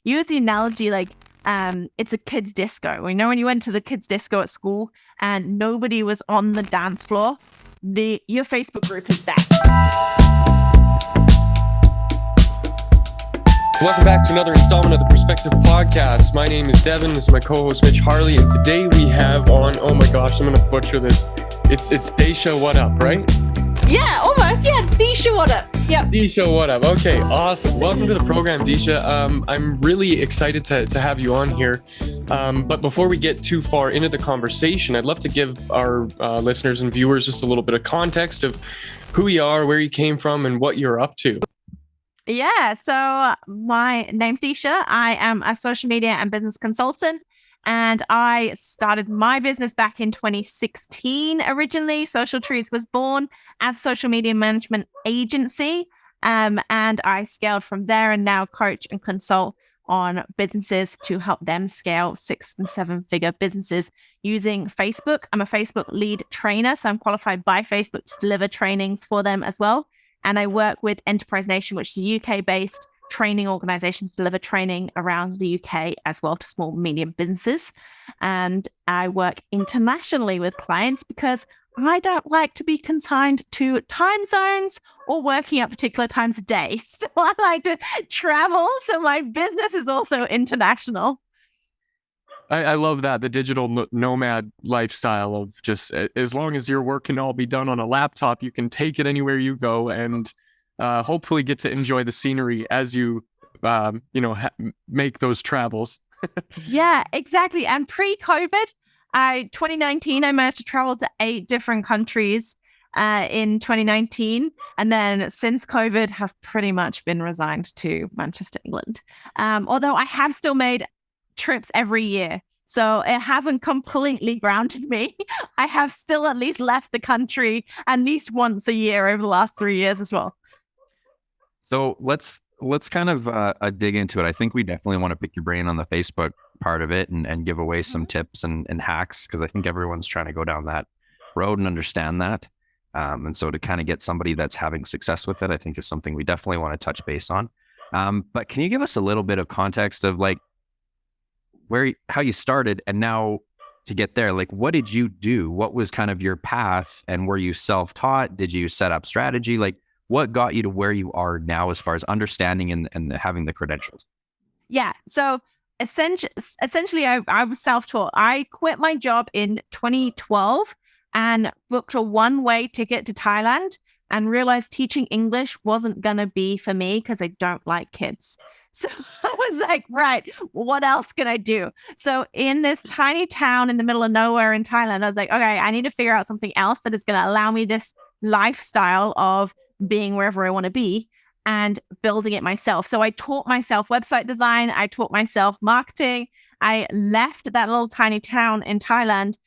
use the analogy like it's a kids' disco. You know, when you went to the kids' disco at school and nobody was on the dance floor, your Facebook group is that. Welcome back to another installment of the Perspective Podcast. My name is Devin. This is my co-host Mitch Harley, and today we have on. Oh my gosh, I'm gonna butcher this. It's Deasha Waddap, right? Yeah, almost. Yeah, Deasha Waddap. Yep. Deasha Waddap. Okay, awesome. Welcome to the program, Deasha. I'm really excited to have you on here. But before we get too far into the conversation, I'd love to give our listeners and viewers just a little bit of context of who you are, where you came from, and what you're up to. Yeah, so my name's Deasha. I am a social media and business consultant, and I started my business back in 2016 originally. Social Trees was born as a social media management agency, and I scaled from there and now coach and consult on businesses to help them scale 6- and 7-figure businesses using Facebook. I'm a Facebook lead trainer, so I'm qualified by Facebook to deliver trainings for them as well. And I work with Enterprise Nation, which is a UK-based training organization to deliver training around the UK as well to small, medium businesses. And I work internationally with clients because I don't like to be consigned to time zones or working at particular times of day. So I like to travel. So my business is also international. I love that, the digital nomad lifestyle of just as long as your work can all be done on a laptop, you can take it anywhere you go and hopefully get to enjoy the scenery as you, make those travels. Yeah, exactly. And pre-COVID, 2019, I managed to travel to 8 different countries in 2019. And then since COVID, have pretty much been resigned to Manchester, England. Although I have still made trips every year. So it hasn't completely grounded me. I have still at least left the country at least once a year over the last 3 years as well. So let's kind of dig into it. I think we definitely want to pick your brain on the Facebook part of it and give away some tips and hacks, because I think everyone's trying to go down that road and understand that. And so to kind of get somebody that's having success with it, I think is something we definitely want to touch base on. But can you give us a little bit of context of like how you started and now to get there? Like, what did you do? What was kind of your path? And were you self-taught? Did you set up strategy? Like, what got you to where you are now as far as understanding and having the credentials? Yeah. So essentially, I was self-taught. I quit my job in 2012 and booked a one-way ticket to Thailand and realized teaching English wasn't going to be for me because I don't like kids. So I was like, right, what else can I do? So in this tiny town in the middle of nowhere in Thailand, I was like, okay, I need to figure out something else that is going to allow me this lifestyle of being wherever I want to be and building it myself. So I taught myself website design. I taught myself marketing. I left that little tiny town in Thailand,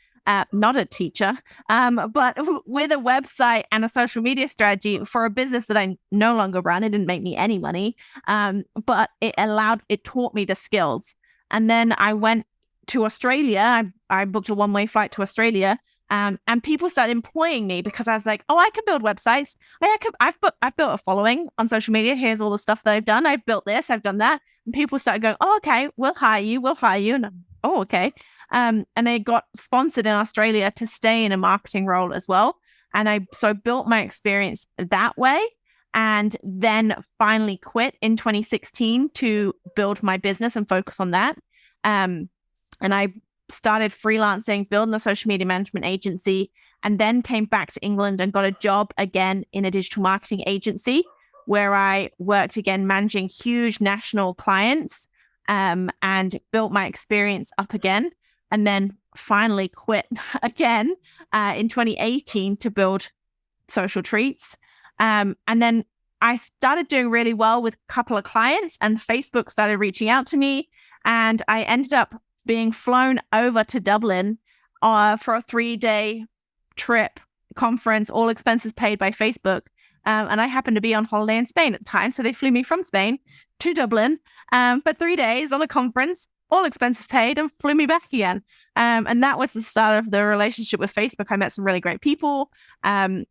not a teacher, but with a website and a social media strategy for a business that I no longer run. It didn't make me any money, but it taught me the skills. And then I went to Australia. I booked a one-way flight to Australia, and people started employing me because I was like, oh, I can build websites. I've built a following on social media. Here's all the stuff that I've done. I've built this, I've done that. And people started going, oh, okay, we'll hire you. And I'm, oh, okay. And they got sponsored in Australia to stay in a marketing role as well. And I built my experience that way, and then finally quit in 2016 to build my business and focus on that. And I started freelancing, building a social media management agency, and then came back to England and got a job again in a digital marketing agency where I worked again managing huge national clients, and built my experience up again. And then finally quit again in 2018 to build Social Treats. And then I started doing really well with a couple of clients, and Facebook started reaching out to me. And I ended up being flown over to Dublin for a 3-day trip conference, all expenses paid by Facebook. And I happened to be on holiday in Spain at the time. So they flew me from Spain to Dublin for 3 days on a conference, all expenses paid, and flew me back again. And that was the start of the relationship with Facebook. I met some really great people and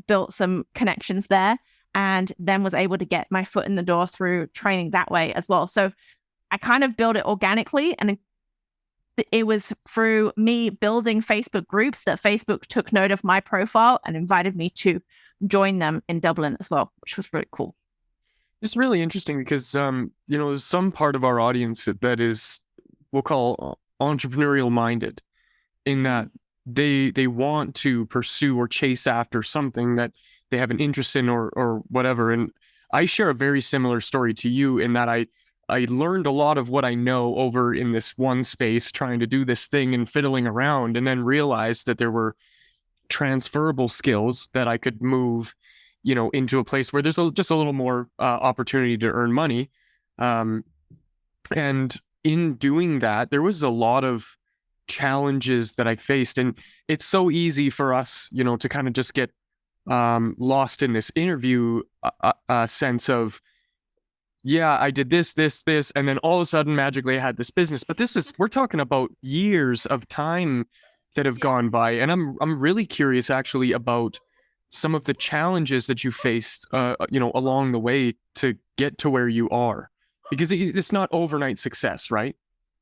built some connections there, and then was able to get my foot in the door through training that way as well. So I kind of built it organically, and it was through me building Facebook groups that Facebook took note of my profile and invited me to join them in Dublin as well, which was really cool. It's really interesting because, there's some part of our audience that is, we'll call entrepreneurial minded, in that they want to pursue or chase after something that they have an interest in or whatever. And I share a very similar story to you in that I learned a lot of what I know over in this one space, trying to do this thing and fiddling around, and then realized that there were transferable skills that I could move, into a place where there's just a little more opportunity to earn money. And in doing that, there was a lot of challenges that I faced. And it's so easy for us, to kind of just get lost in this interview sense of, yeah, I did this, and then all of a sudden magically I had this business. But we're talking about years of time that have gone by. And I'm really curious actually about some of the challenges that you faced, along the way to get to where you are, because it's not overnight success, right?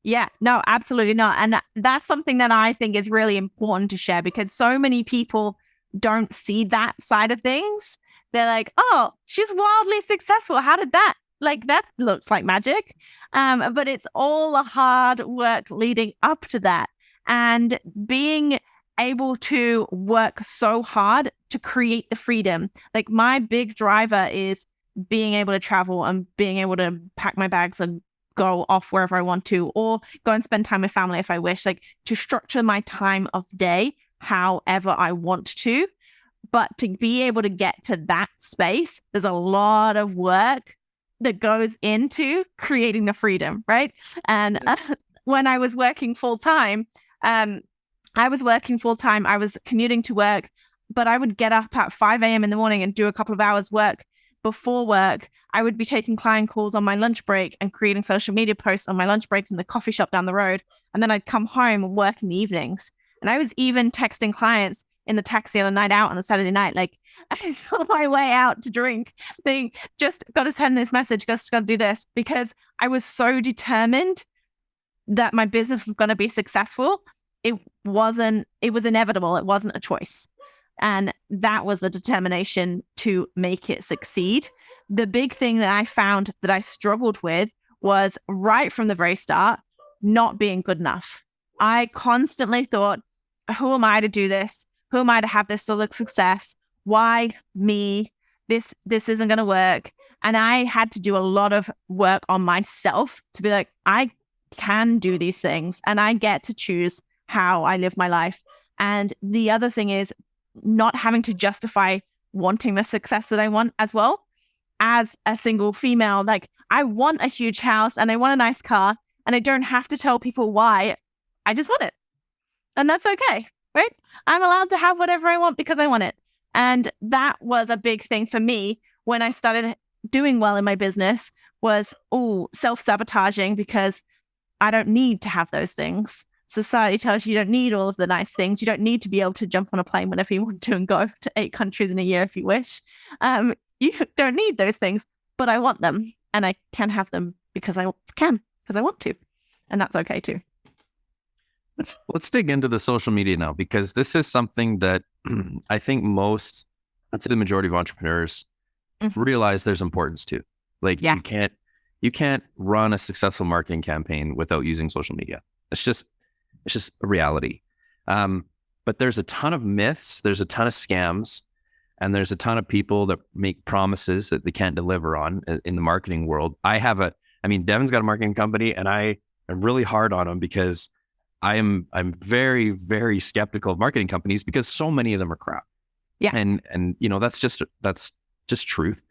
Yeah, no, absolutely not. And that's something that I think is really important to share, because so many people don't see that side of things. They're like, oh, she's wildly successful. How did that? Like, that looks like magic. But it's all the hard work leading up to that. And being able to work so hard to create the freedom. Like, my big driver is being able to travel and being able to pack my bags and go off wherever I want to, or go and spend time with family if I wish, like to structure my time of day however I want to. But to be able to get to that space, there's a lot of work that goes into creating the freedom, right? And when I was working full time, I was commuting to work, but I would get up at 5 a.m. in the morning and do a couple of hours work before work. I would be taking client calls on my lunch break and creating social media posts on my lunch break in the coffee shop down the road. And then I'd come home and work in the evenings. And I was even texting clients in the taxi on a night out on a Saturday night, like, I was on my way out to drink, think, just got to send this message, just got to do this, because I was so determined that my business was going to be successful. It was inevitable. It wasn't a choice. And that was the determination to make it succeed. The big thing that I found that I struggled with was, right from the very start, not being good enough. I constantly thought, who am I to do this? Who am I to have this sort of success? Why me? This isn't going to work. And I had to do a lot of work on myself to be like, I can do these things and I get to choose how I live my life. And the other thing is not having to justify wanting the success that I want as well. As a single female, like, I want a huge house and I want a nice car, and I don't have to tell people why. I just want it. And that's okay, right? I'm allowed to have whatever I want because I want it. And that was a big thing for me when I started doing well in my business, was self-sabotaging, because I don't need to have those things. Society tells you don't need all of the nice things. You don't need to be able to jump on a plane whenever you want to and go to 8 countries in a year if you wish. You don't need those things, but I want them, and I can have them because I want to, and that's okay too. Let's dig into the social media now, because this is something that I think I'd say the majority of entrepreneurs realize there's importance to. Like, you can't run a successful marketing campaign without using social media. It's just a reality. But there's a ton of myths, there's a ton of scams, and there's a ton of people that make promises that they can't deliver on in the marketing world. Devin's got a marketing company, and I am really hard on him because I'm very, very skeptical of marketing companies, because so many of them are crap. Yeah. And that's just truth.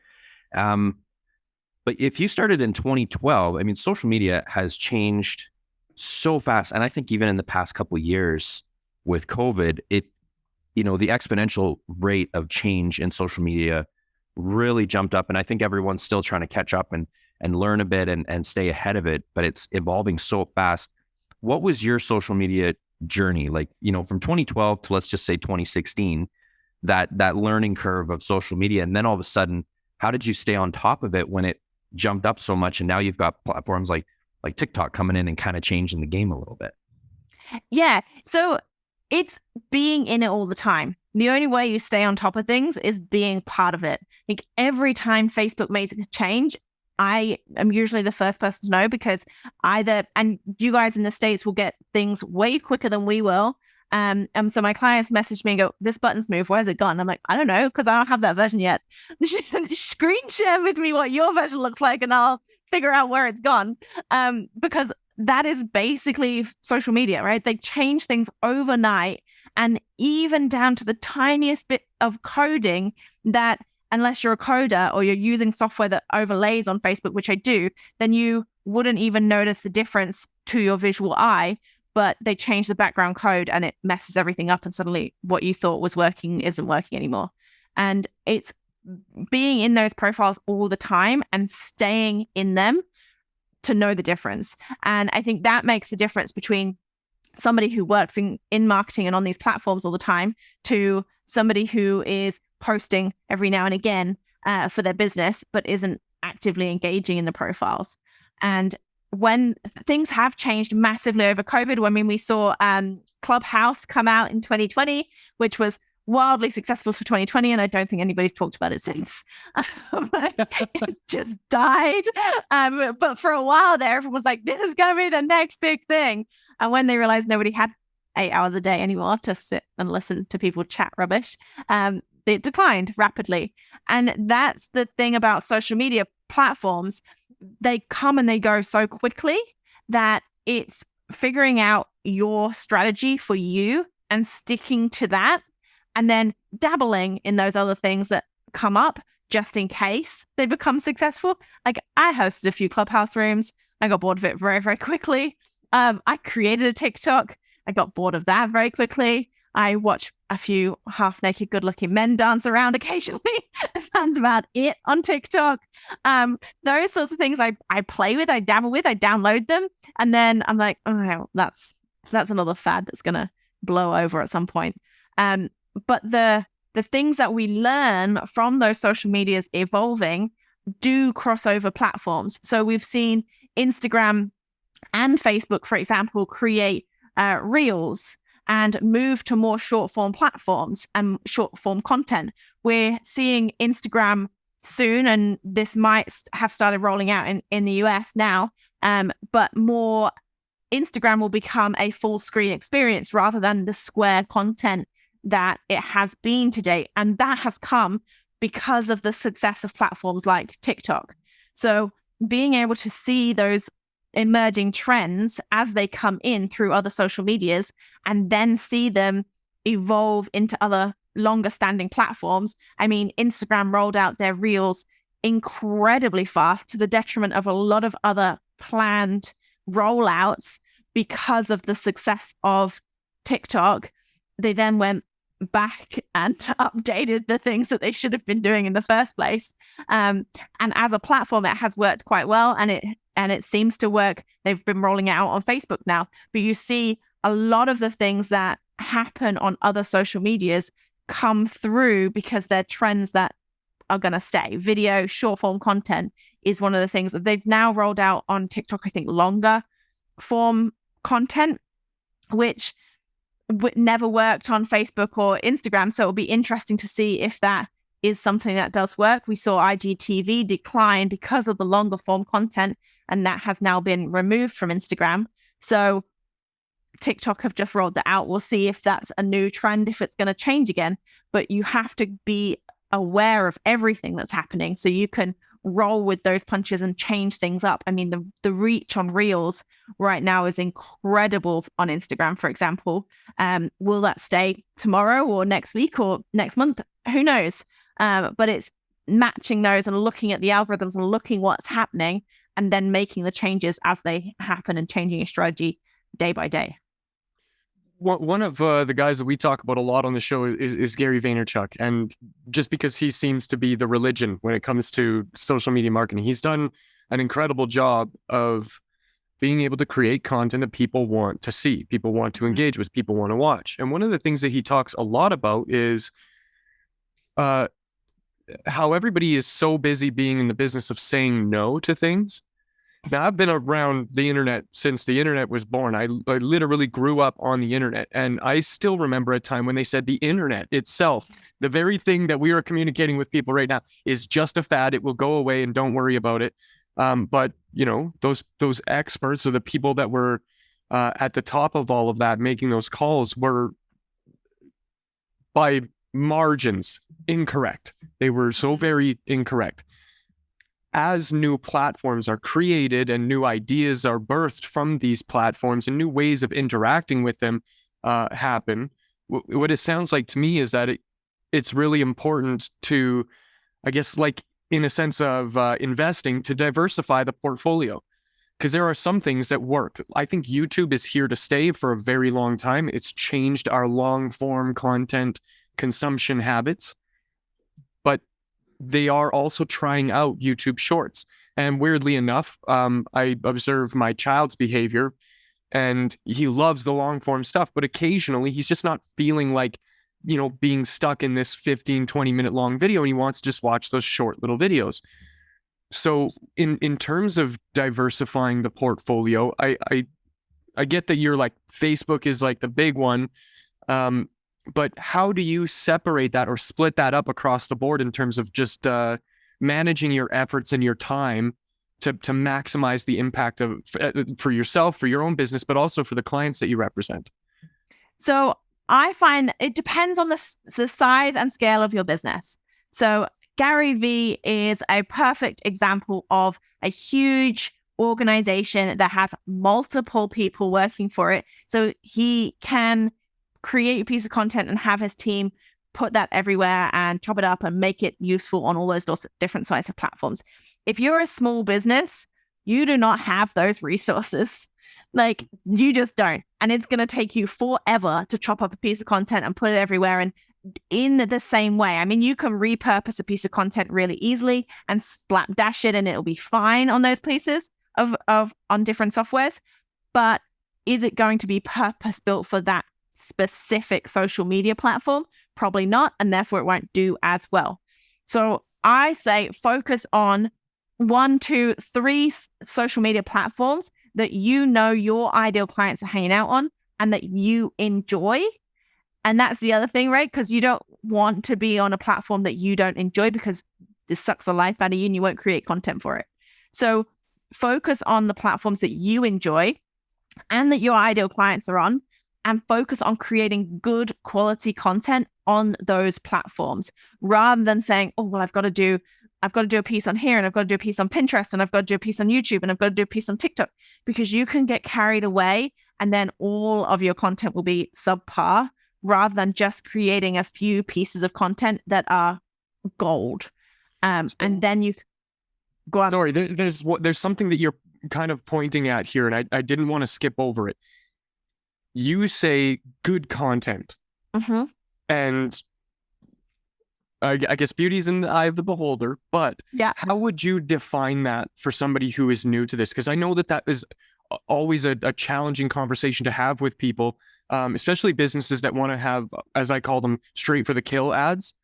But if you started in 2012, social media has changed so fast. And I think even in the past couple of years with COVID, the exponential rate of change in social media really jumped up. And I think everyone's still trying to catch up and learn a bit and stay ahead of it, but it's evolving so fast. What was your social media journey? Like, from 2012 to, let's just say, 2016, that learning curve of social media. And then all of a sudden, how did you stay on top of it when it jumped up so much? And now you've got platforms like like TikTok coming in and kind of changing the game a little bit? Yeah. So it's being in it all the time. The only way you stay on top of things is being part of it. Like every time Facebook makes a change, I am usually the first person to know, because and you guys in the States will get things way quicker than we will. And so my clients message me and go, this button's moved, where's it gone? I'm like, I don't know, because I don't have that version yet. Screen share with me what your version looks like and I'll figure out where it's gone. Because that is basically social media, right? They change things overnight, and even down to the tiniest bit of coding that, unless you're a coder or you're using software that overlays on Facebook, which I do, then you wouldn't even notice the difference to your visual eye. But they change the background code and it messes everything up, and suddenly what you thought was working isn't working anymore. And it's being in those profiles all the time and staying in them to know the difference. And I think that makes the difference between somebody who works in marketing and on these platforms all the time to somebody who is posting every now and again for their business, but isn't actively engaging in the profiles. And when things have changed massively over COVID, we saw Clubhouse come out in 2020, which was wildly successful for 2020, and I don't think anybody's talked about it since. It just died. But for a while there, everyone was like, this is going to be the next big thing. And when they realized nobody had 8 hours a day anymore to sit and listen to people chat rubbish, it declined rapidly. And that's the thing about social media platforms. They come and they go so quickly that it's figuring out your strategy for you and sticking to that, and then dabbling in those other things that come up just in case they become successful. Like I hosted a few Clubhouse rooms. I got bored of it very, very quickly. I created a TikTok. I got bored of that very quickly. I watch a few half-naked, good-looking men dance around occasionally. That's about it on TikTok. Those sorts of things I play with, I dabble with, I download them, and then I'm like, oh, that's another fad that's gonna blow over at some point. But the things that we learn from those social medias evolving do cross over platforms. So we've seen Instagram and Facebook, for example, create Reels and move to more short form platforms and short form content. We're seeing Instagram soon, and this might have started rolling out in the US now, but more Instagram will become a full screen experience rather than the square content that it has been to date. And that has come because of the success of platforms like TikTok. So being able to see those emerging trends as they come in through other social medias and then see them evolve into other longer standing platforms. I mean, Instagram rolled out their Reels incredibly fast to the detriment of a lot of other planned rollouts because of the success of TikTok. They then went back and updated the things that they should have been doing in the first place. And as a platform, it has worked quite well, and it seems to work. They've been rolling it out on Facebook now, but you see a lot of the things that happen on other social medias come through because they're trends that are going to stay. Video, short form content is one of the things that they've now rolled out on TikTok. I think longer form content, which never worked on Facebook or Instagram. So it'll be interesting to see if that is something that does work. We saw IGTV decline because of the longer form content, and that has now been removed from Instagram. So TikTok have just rolled that out. We'll see if that's a new trend, if it's going to change again. But you have to be aware of everything that's happening so you can roll with those punches and change things up. I mean, the reach on Reels right now is incredible on Instagram, for example. Will that stay tomorrow or next week or next month? Who knows? But it's matching those and looking at the algorithms and looking what's happening and then making the changes as they happen and changing your strategy day by day. One of the guys that we talk about a lot on the show is Gary Vaynerchuk. And just because he seems to be the religion when it comes to social media marketing, he's done an incredible job of being able to create content that people want to see, people want to engage with, people want to watch. And one of the things that he talks a lot about is how everybody is so busy being in the business of saying no to things Now, I've been around the internet since the internet was born. I literally grew up on the internet, and I still remember a time when they said the internet itself, the very thing that we are communicating with people right now, is just a fad. It will go away, and don't worry about it. But those experts, or the people that were at the top of all of that, making those calls, were by margins incorrect. They were so very incorrect. As new platforms are created and new ideas are birthed from these platforms and new ways of interacting with them happen, what it sounds like to me is that it's really important to, I guess, like in a sense of investing, to diversify the portfolio. Because there are some things that work. I think YouTube is here to stay for a very long time. It's changed our long form content consumption habits. But they are also trying out YouTube Shorts. And weirdly enough, I observe my child's behavior, and he loves the long form stuff, but occasionally he's just not feeling like, being stuck in this 15, 20-minute long video, and he wants to just watch those short little videos. So in terms of diversifying the portfolio, I get that you're like, Facebook is like the big one. But how do you separate that or split that up across the board in terms of just managing your efforts and your time to maximize the impact of for yourself, for your own business, but also for the clients that you represent? So I find it depends on the size and scale of your business. So Gary Vee is a perfect example of a huge organization that has multiple people working for it. So he can create a piece of content and have his team put that everywhere and chop it up and make it useful on all those different size of platforms. If you're a small business, you do not have those resources. Like, you just don't. And it's going to take you forever to chop up a piece of content and put it everywhere. And in the same way, I mean, you can repurpose a piece of content really easily and slap dash it and it'll be fine on those pieces of on different softwares. But is it going to be purpose built for that specific social media platform? Probably not, and therefore it won't do as well. So I say focus on 1, 2, 3 social media platforms that your ideal clients are hanging out on and that you enjoy. And that's the other thing, right? Because you don't want to be on a platform that you don't enjoy, because this sucks the life out of you and you won't create content for it. So focus on the platforms that you enjoy and that your ideal clients are on, and focus on creating good quality content on those platforms, rather than saying, oh, well, I've got to do a piece on here, and I've got to do a piece on Pinterest, and I've got to do a piece on YouTube, and I've got to do a piece on TikTok, because you can get carried away and then all of your content will be subpar, rather than just creating a few pieces of content that are gold. And then you go on. Sorry, there's something that you're kind of pointing at here, and I didn't want to skip over it. You say good content, and I guess beauty's in the eye of the beholder, but how would you define that for somebody who is new to this? Because I know that is always a challenging conversation to have with people, especially businesses that want to have, as I call them, straight for the kill ads.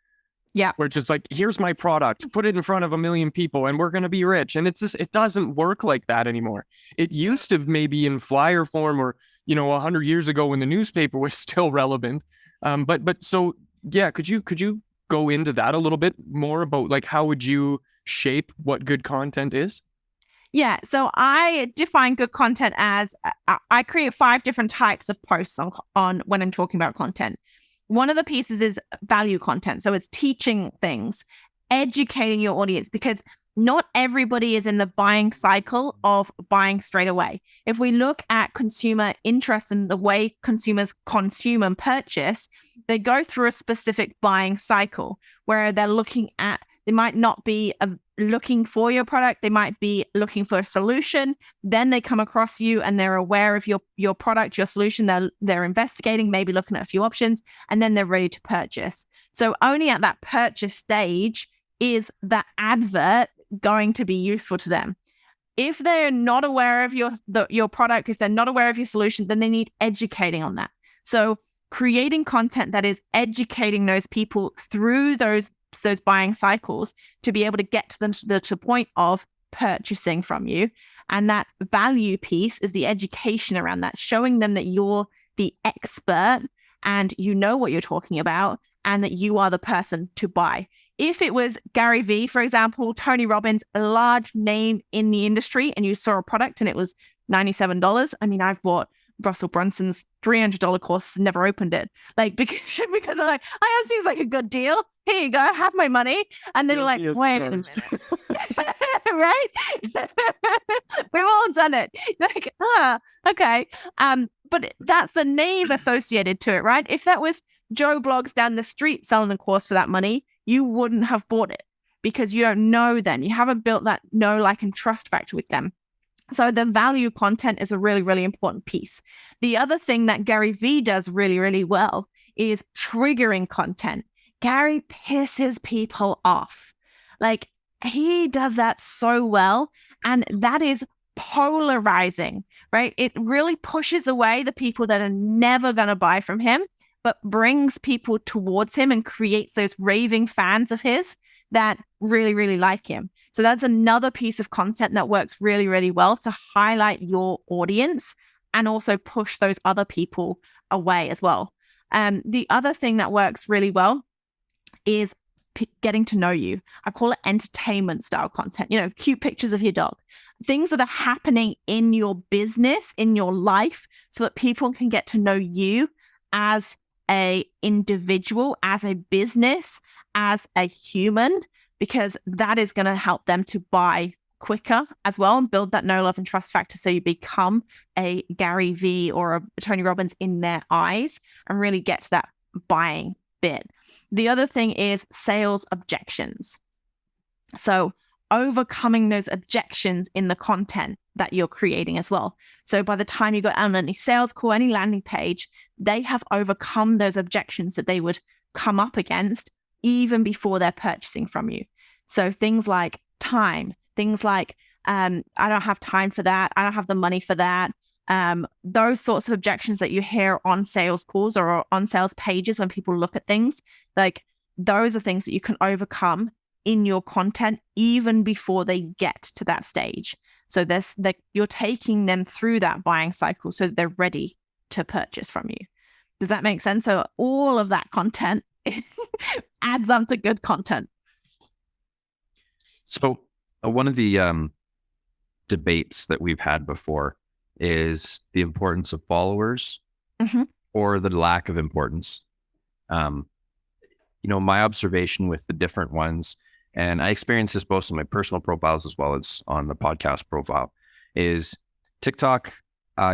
Yeah. Where it's just like, here's my product, put it in front of 1 million people and we're going to be rich. And it doesn't work like that anymore. It used to maybe in flyer form, or 100 years ago when the newspaper was still relevant. But so, yeah, could you go into that a little bit more about, like, how would you shape what good content is? Yeah, so I define good content as I create 5 different types of posts on when I'm talking about content. One of the pieces is value content. So it's teaching things, educating your audience, because not everybody is in the buying cycle of buying straight away. If we look at consumer interest and the way consumers consume and purchase, they go through a specific buying cycle where they might not be looking for your product. They might be looking for a solution. Then they come across you and they're aware of your product, your solution. They're investigating, maybe looking at a few options, and then they're ready to purchase. So only at that purchase stage is that advert going to be useful to them. If they're not aware of your product, if they're not aware of your solution, then they need educating on that. So creating content that is educating those people through those buying cycles to be able to get to them to the point of purchasing from you. And that value piece is the education around that, showing them that you're the expert and you know what you're talking about and that you are the person to buy. If it was Gary Vee, for example, Tony Robbins, a large name in the industry, and you saw a product and it was $97, I mean, I've bought Russell Brunson's $300 course, never opened it. Like, because I'm like, oh, that seems like a good deal. Here you go, have my money. And then you're like, wait a minute. Right? We've all done it. Like, okay. But that's the name associated to it, right? If that was Joe Blogs down the street selling a course for that money, you wouldn't have bought it because you don't know then. You haven't built that know, like, and trust factor with them. So the value content is a really, really important piece. The other thing that Gary Vee does really, really well is triggering content. Gary pisses people off. Like, he does that so well. And that is polarizing, right? It really pushes away the people that are never going to buy from him, but brings people towards him and creates those raving fans of his that really, really like him. So that's another piece of content that works really, really well to highlight your audience and also push those other people away as well. The other thing that works really well is getting to know you. I call it entertainment style content, cute pictures of your dog, things that are happening in your business, in your life, so that people can get to know you as a individual, as a business, as a human, because that is going to help them to buy quicker as well and build that know, love, and trust factor. So you become a Gary Vee or a Tony Robbins in their eyes and really get to that buying bit. The other thing is sales objections. So overcoming those objections in the content that you're creating as well. So by the time you go on any sales call, any landing page, they have overcome those objections that they would come up against even before they're purchasing from you. So things like time, things like, I don't have time for that. I don't have the money for that. Those sorts of objections that you hear on sales calls or on sales pages when people look at things, like those are things that you can overcome in your content even before they get to that stage. So you're taking them through that buying cycle so that they're ready to purchase from you. Does that make sense? So all of that content adds up to good content. So one of the debates that we've had before is the importance of followers or the lack of importance. My observation with the different ones, and I experience this both on my personal profiles as well as on the podcast profile, is TikTok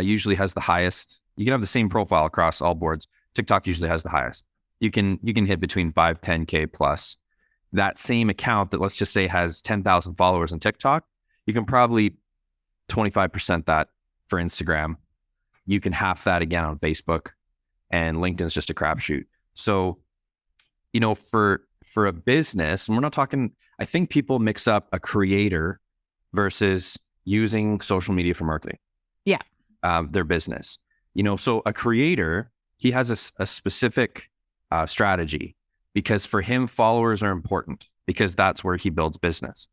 usually has the highest. You can have the same profile across all boards. TikTok usually has the highest. You can hit between 5, 10K plus. That same account that, let's just say, has 10,000 followers on TikTok, you can probably 25% that for Instagram. You can half that again on Facebook, and LinkedIn's just a crapshoot. So, for a business, and we're not talking, I think people mix up a creator versus using social media for marketing. Yeah. Their business. So a creator, he has a specific strategy, because for him, followers are important because that's where he builds business.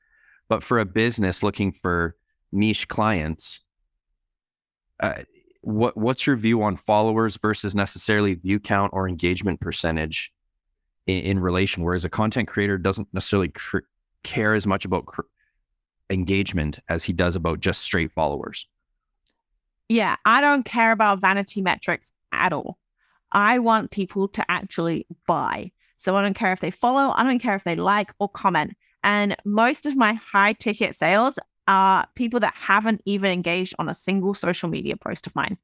But for a business looking for niche clients, what's your view on followers versus necessarily view count or engagement percentage in relation? Whereas a content creator doesn't necessarily care as much about engagement as he does about just straight followers. Yeah, I don't care about vanity metrics at all. I want people to actually buy. So I don't care if they follow, I don't care if they like or comment. And most of my high ticket sales are people that haven't even engaged on a single social media post of mine.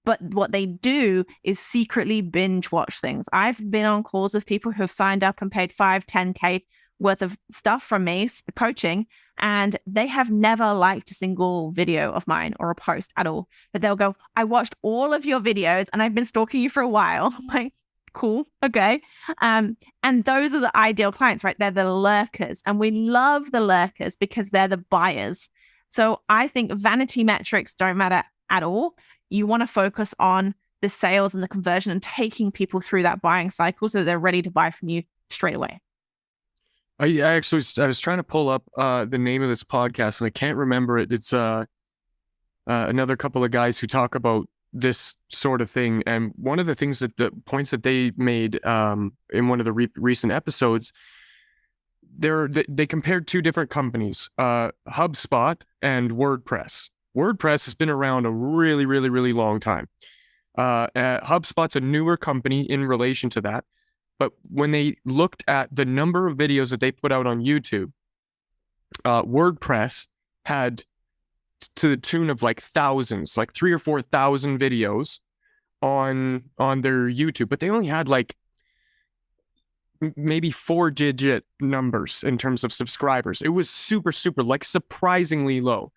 But what they do is secretly binge watch things. I've been on calls with people who have signed up and paid 5, 10K worth of stuff from me, coaching, and they have never liked a single video of mine or a post at all. But they'll go, I watched all of your videos and I've been stalking you for a while. I'm like, cool, okay. And those are the ideal clients, right? They're the lurkers. And we love the lurkers because they're the buyers. So I think vanity metrics don't matter at all. You want to focus on the sales and the conversion and taking people through that buying cycle so that they're ready to buy from you straight away. I was trying to pull up the name of this podcast and I can't remember it. It's another couple of guys who talk about this sort of thing. And one of the things the points that they made in one of the recent episodes, they compared two different companies, HubSpot and WordPress. WordPress has been around a really, really, really long time. HubSpot's a newer company in relation to that. But when they looked at the number of videos that they put out on YouTube, WordPress had to the tune of like thousands, like 3,000 or 4,000 videos on their YouTube, but they only had like maybe 4-digit numbers in terms of subscribers. It was super, super, like surprisingly low.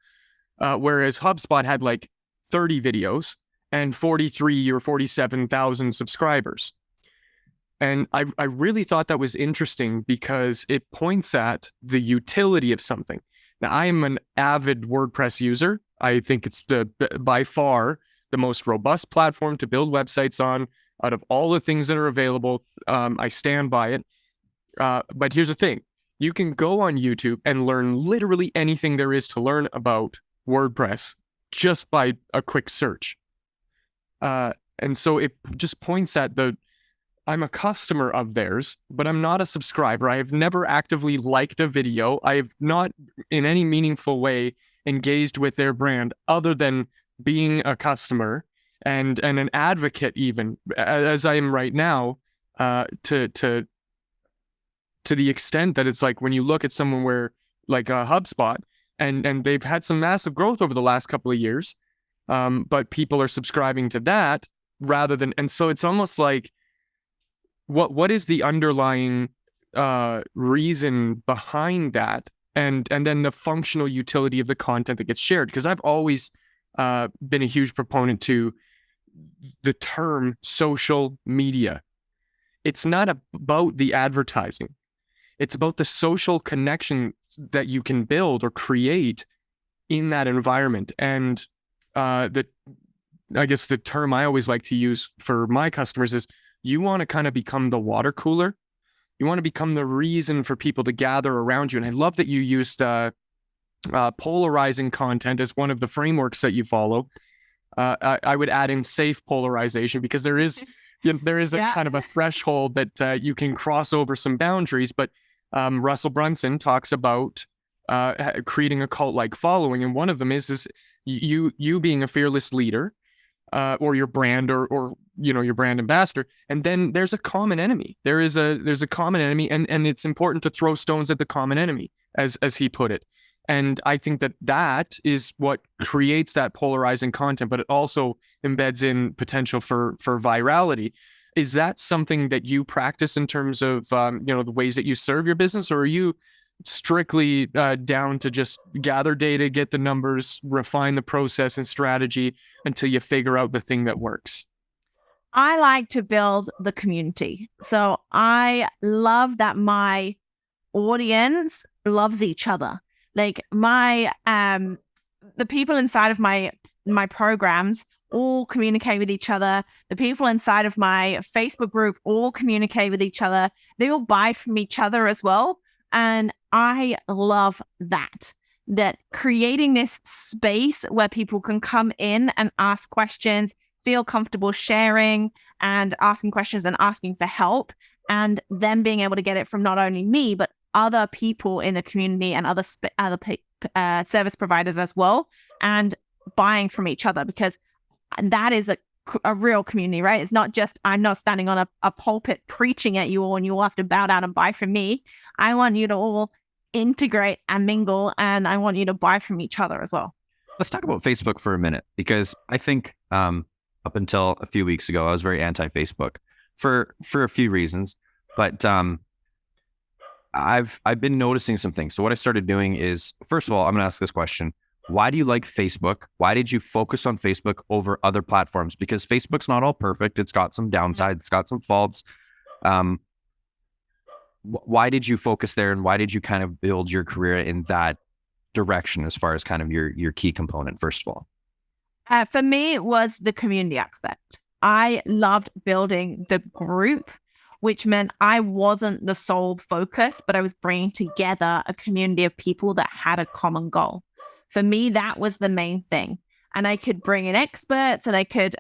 Whereas HubSpot had like 30 videos and 43 or 47,000 subscribers. And I really thought that was interesting because it points at the utility of something. Now, I am an avid WordPress user. I think it's by far the most robust platform to build websites on out of all the things that are available. I stand by it. But here's the thing. You can go on YouTube and learn literally anything there is to learn about WordPress just by a quick search. And so it just points at I'm a customer of theirs, but I'm not a subscriber. I have never actively liked a video. I have not in any meaningful way engaged with their brand other than being a customer and an advocate, even as I am right now, to the extent that it's like when you look at someone where like a HubSpot and they've had some massive growth over the last couple of years, but people are subscribing to that rather than, and so it's almost like, what is the underlying reason behind that, and then the functional utility of the content that gets shared? Because I've always been a huge proponent to the term social media. It's not about the advertising. It's about the social connection that you can build or create in that environment. And I guess the term I always like to use for my customers is, you want to kind of become the water cooler. You want to become the reason for people to gather around you. And I love that you used polarizing content as one of the frameworks that you follow. I would add in safe polarization, because there is a kind of a threshold that you can cross over some boundaries. But Russell Brunson talks about creating a cult-like following. And one of them is you being a fearless leader, or your brand, or your brand ambassador. And then there's a common enemy. There's a common enemy, and it's important to throw stones at the common enemy, as he put it. And I think that is what creates that polarizing content, but it also embeds in potential for virality. Is that something that you practice in terms of the ways that you serve your business, or are you strictly down to just gather data, get the numbers, refine the process and strategy until you figure out the thing that works? I like to build the community. So I love that my audience loves each other. Like the people inside of my programs all communicate with each other. The people inside of my Facebook group all communicate with each other. They all buy from each other as well. And I love that creating this space where people can come in and ask questions, feel comfortable sharing and asking questions and asking for help, and then being able to get it from not only me, but other people in the community and other service providers as well, and buying from each other, because that is a real community, right? It's not just, I'm not standing on a pulpit preaching at you all and you all have to bow down and buy from me. I want you to all integrate and mingle, and I want you to buy from each other as well. Let's talk about Facebook for a minute, because I think up until a few weeks ago, I was very anti-Facebook for a few reasons. But I've been noticing some things. So what I started doing is, first of all, I'm going to ask this question. Why do you like Facebook? Why did you focus on Facebook over other platforms? Because Facebook's not all perfect. It's got some downsides. It's got some faults. Why did you focus there, and why did you kind of build your career in that direction as far as kind of your key component, first of all? For me, it was the community aspect. I loved building the group, which meant I wasn't the sole focus, but I was bringing together a community of people that had a common goal. For me, that was the main thing. and I could bring in experts and I could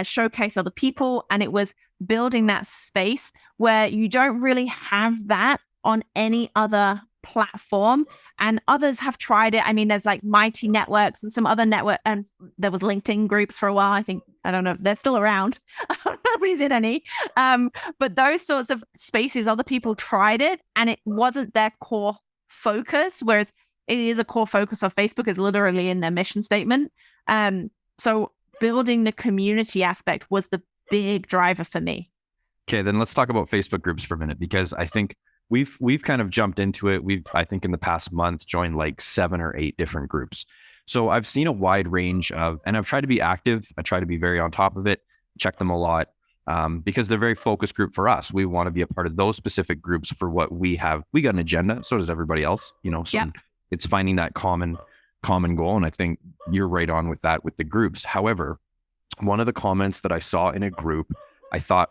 showcase other people. And it was building that space where you don't really have that on any other platform, and others have tried it. I mean, there's like Mighty Networks and some other network, and there was LinkedIn groups for a while. I don't know if they're still around. Nobody's in any. But those sorts of spaces, other people tried it and it wasn't their core focus, whereas it is a core focus of Facebook, is literally in their mission statement. So building the community aspect was the big driver for me. Okay, then let's talk about Facebook groups for a minute, because I think we've kind of jumped into it. I think in the past month, joined like 7 or 8 different groups. So I've seen a wide range of, and I've tried to be active. I try to be very on top of it, check them a lot, because they're very focused group for us. We want to be a part of those specific groups for what we have. We got an agenda, so does everybody else, so Yep. It's finding that common goal. And I think you're right on with that with the groups. However, one of the comments that I saw in a group, I thought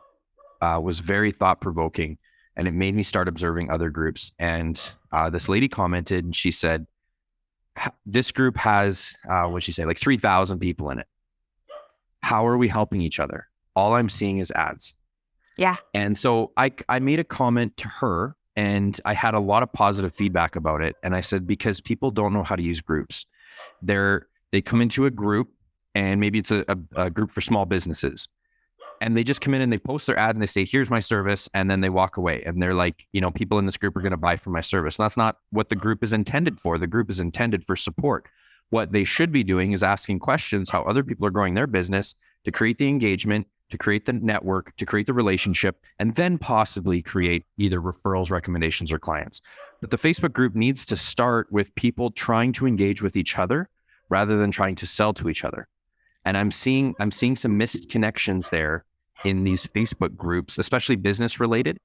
was very thought-provoking, and it made me start observing other groups. And this lady commented, and she said, this group has, what'd she say, like 3,000 people in it. How are we helping each other? All I'm seeing is ads. Yeah. And so I made a comment to her, and I had a lot of positive feedback about it. And I said, because people don't know how to use groups. They come into a group, and maybe it's a group for small businesses. And they just come in and they post their ad and they say, here's my service. And then they walk away. And they're like, people in this group are going to buy from my service. And that's not what the group is intended for. The group is intended for support. What they should be doing is asking questions how other people are growing their business, to create the engagement, to create the network, to create the relationship, and then possibly create either referrals, recommendations, or clients. But the Facebook group needs to start with people trying to engage with each other rather than trying to sell to each other. And I'm seeing some missed connections there in these Facebook groups, especially business related.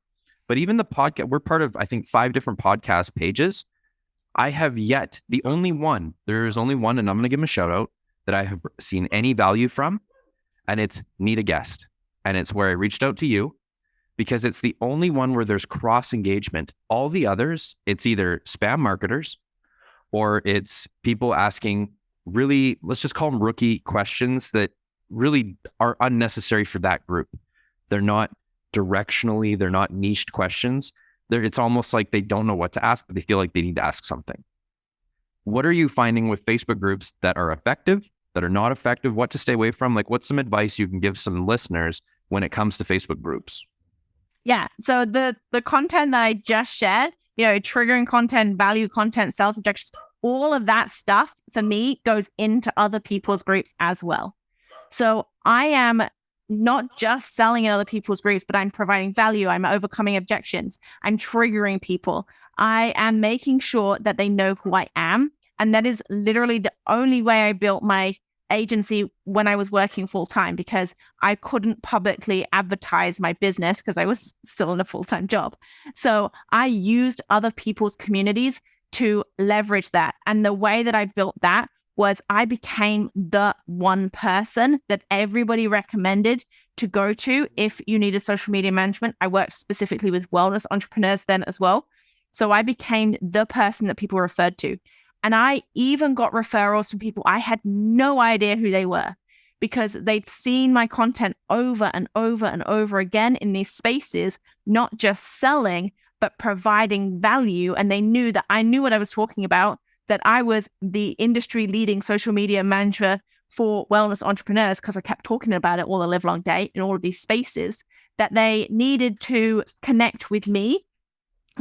But even the podcast, we're part of, I think, 5 different podcast pages. I have yet, there is only one, and I'm going to give him a shout out, that I have seen any value from. And it's Need a Guest. And it's where I reached out to you, because it's the only one where there's cross engagement. All the others, it's either spam marketers or it's people asking really, let's just call them rookie questions that really are unnecessary for that group. They're not directionally, they're not niched questions. It's almost like they don't know what to ask, but they feel like they need to ask something. What are you finding with Facebook groups that are effective, that are not effective, what to stay away from? Like, what's some advice you can give some listeners when it comes to Facebook groups? Yeah. So the content that I just shared, triggering content, value content, sales objections, all of that stuff for me goes into other people's groups as well. So I am not just selling in other people's groups, but I'm providing value. I'm overcoming objections. I'm triggering people. I am making sure that they know who I am. And that is literally the only way I built my agency when I was working full time, because I couldn't publicly advertise my business because I was still in a full-time job. So I used other people's communities to leverage that. And the way that I built that was I became the one person that everybody recommended to go to if you needed social media management. I worked specifically with wellness entrepreneurs then as well. So I became the person that people referred to. And I even got referrals from people I had no idea who they were, because they'd seen my content over and over and over again in these spaces, not just selling, but providing value. And they knew that I knew what I was talking about, that I was the industry leading social media manager for wellness entrepreneurs, because I kept talking about it all the live long day in all of these spaces, that they needed to connect with me.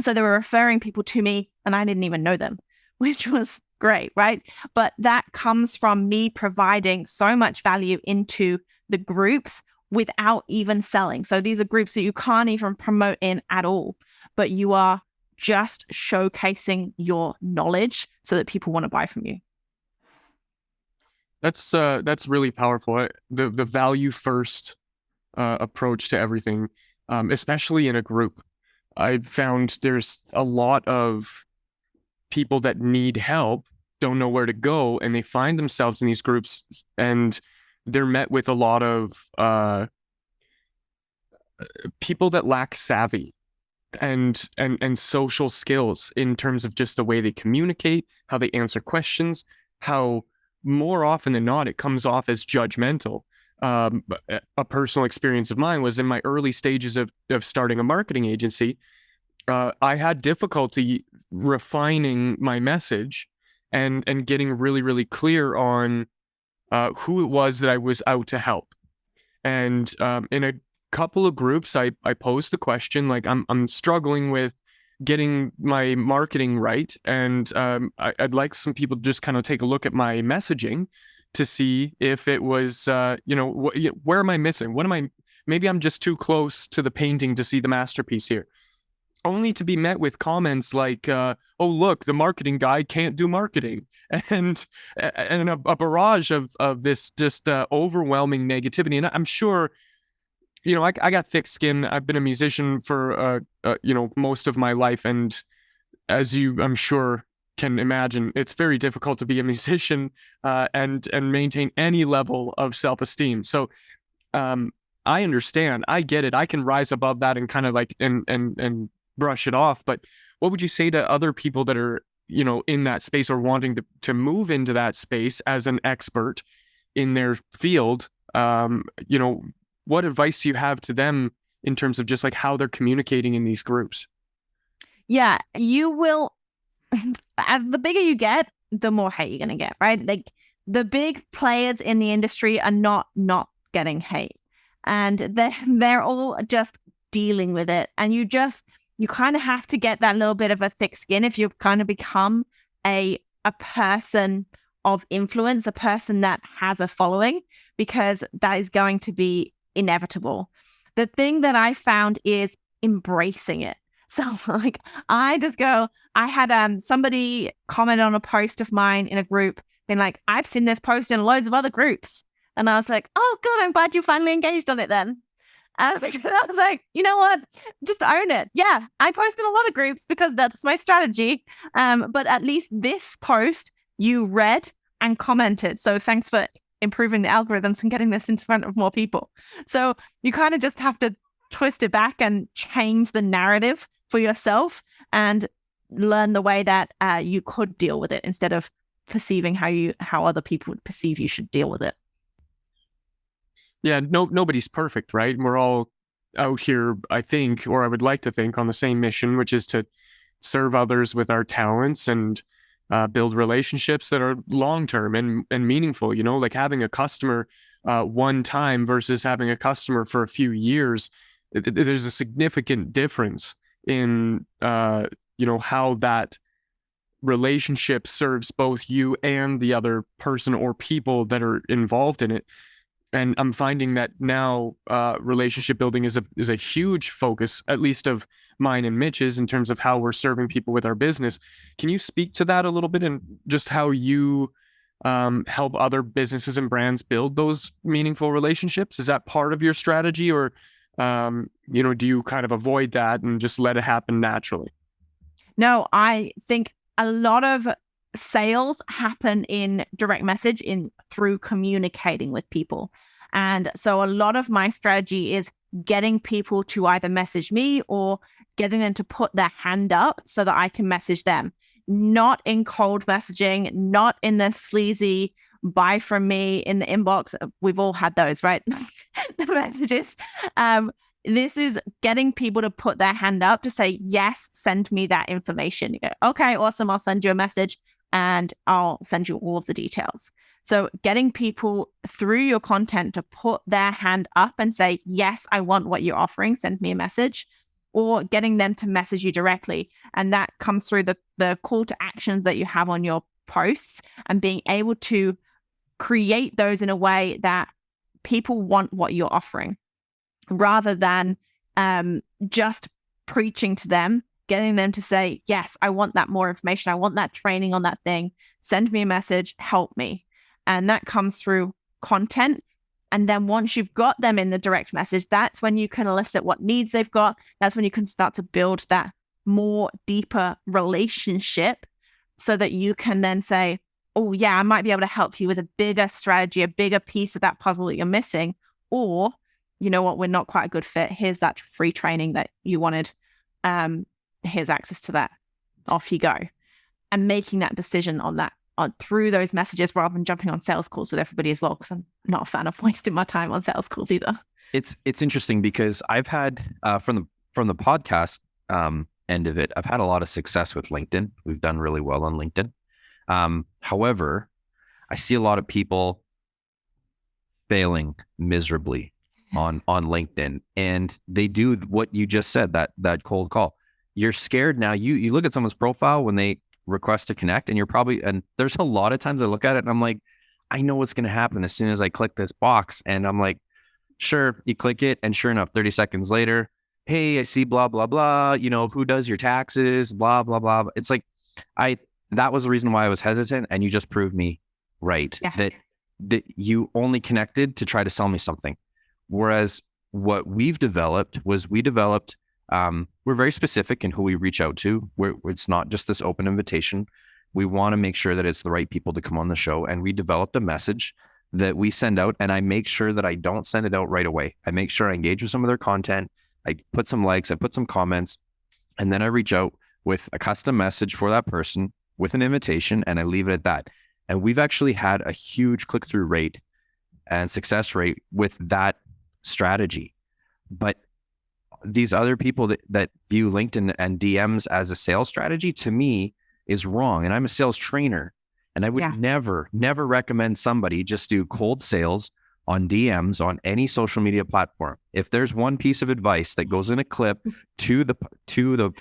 So they were referring people to me and I didn't even know them, which was great, right? But that comes from me providing so much value into the groups without even selling. So these are groups that you can't even promote in at all, but you are just showcasing your knowledge so that people want to buy from you. That's really powerful. The value first approach to everything, especially in a group. I've found there's a lot of people that need help, don't know where to go, and they find themselves in these groups, and they're met with a lot of people that lack savvy and social skills in terms of just the way they communicate, how they answer questions, how more often than not, it comes off as judgmental. A personal experience of mine was in my early stages of starting a marketing agency. I had difficulty refining my message and getting really, really clear on who it was that I was out to help. And in a couple of groups, I posed the question, like, I'm struggling with getting my marketing right, and I'd like some people to just kind of take a look at my messaging to see if it was, where am I missing? Maybe I'm just too close to the painting to see the masterpiece here. Only to be met with comments like, oh, look, the marketing guy can't do marketing. And a barrage of this just overwhelming negativity. And I'm sure, I got thick skin. I've been a musician for, most of my life. And as you, I'm sure, can imagine, it's very difficult to be a musician and maintain any level of self-esteem. So I understand. I get it. I can rise above that and kind of like and brush it off. But what would you say to other people that are, in that space or wanting to move into that space as an expert in their field? What advice do you have to them in terms of just like how they're communicating in these groups? Yeah, you will. As the bigger you get, the more hate you're going to get, right? Like the big players in the industry are not getting hate, and they're all just dealing with it. And you kind of have to get that little bit of a thick skin if you kind of become a person of influence, a person that has a following, because that is going to be inevitable. The thing that I found is embracing it. So like I had somebody comment on a post of mine in a group, being like, I've seen this post in loads of other groups. And I was like, oh, good, I'm glad you finally engaged on it then. Because I was like, you know what? Just own it. Yeah, I post in a lot of groups because that's my strategy. But at least this post you read and commented. So thanks for improving the algorithms and getting this in front of more people. So you kind of just have to twist it back and change the narrative for yourself and learn the way that you could deal with it instead of perceiving how other people would perceive you should deal with it. Yeah, nobody's perfect, right? We're all out here, I think, or I would like to think, on the same mission, which is to serve others with our talents and build relationships that are long-term and meaningful, like having a customer one time versus having a customer for a few years. There's a significant difference in, how that relationship serves both you and the other person or people that are involved in it. And I'm finding that now relationship building is a huge focus, at least of mine and Mitch's, in terms of how we're serving people with our business. Can you speak to that a little bit and just how you help other businesses and brands build those meaningful relationships? Is that part of your strategy, or do you kind of avoid that and just let it happen naturally? No, I think a lot of sales happen in direct message through communicating with people. And so a lot of my strategy is getting people to either message me or getting them to put their hand up so that I can message them. Not in cold messaging, not in the sleazy buy from me in the inbox. We've all had those, right? The messages. This is getting people to put their hand up to say, yes, send me that information. You go, okay, awesome. I'll send you a message and I'll send you all of the details. So getting people through your content to put their hand up and say, yes, I want what you're offering, send me a message, or getting them to message you directly. And that comes through the call to actions that you have on your posts and being able to create those in a way that people want what you're offering, rather than just preaching to them, getting them to say, yes, I want that more information. I want that training on that thing. Send me a message, help me. And that comes through content. And then once you've got them in the direct message, that's when you can elicit what needs they've got. That's when you can start to build that more deeper relationship so that you can then say, oh yeah, I might be able to help you with a bigger strategy, a bigger piece of that puzzle that you're missing. Or, you know what, we're not quite a good fit. Here's that free training that you wanted. Here's access to that. Off you go. And making that decision on that through those messages rather than jumping on sales calls with everybody as well, because I'm not a fan of wasting my time on sales calls either. It's interesting because I've had from the podcast end of it, I've had a lot of success with LinkedIn. We've done really well on LinkedIn. However, I see a lot of people failing miserably on LinkedIn, and they do what you just said, that cold call. You're scared now. You look at someone's profile when they request to connect, and there's a lot of times I look at it and I'm like, I know what's going to happen as soon as I click this box. And I'm like, sure, you click it, and sure enough, 30 seconds later, hey, I see blah, blah, blah, who does your taxes, blah, blah, blah. It's like, that was the reason why I was hesitant. And you just proved me right, that you only connected to try to sell me something. Whereas what we've developed was we're very specific in who we reach out to. It's not just this open invitation. We want to make sure that it's the right people to come on the show. And we developed a message that we send out, and I make sure that I don't send it out right away. I make sure I engage with some of their content. I put some likes, I put some comments, and then I reach out with a custom message for that person with an invitation, and I leave it at that. And we've actually had a huge click-through rate and success rate with that strategy. But these other people that view LinkedIn and DMs as a sales strategy, to me, is wrong. And I'm a sales trainer, and I would never recommend somebody just do cold sales on DMs on any social media platform. If there's one piece of advice that goes in a clip to the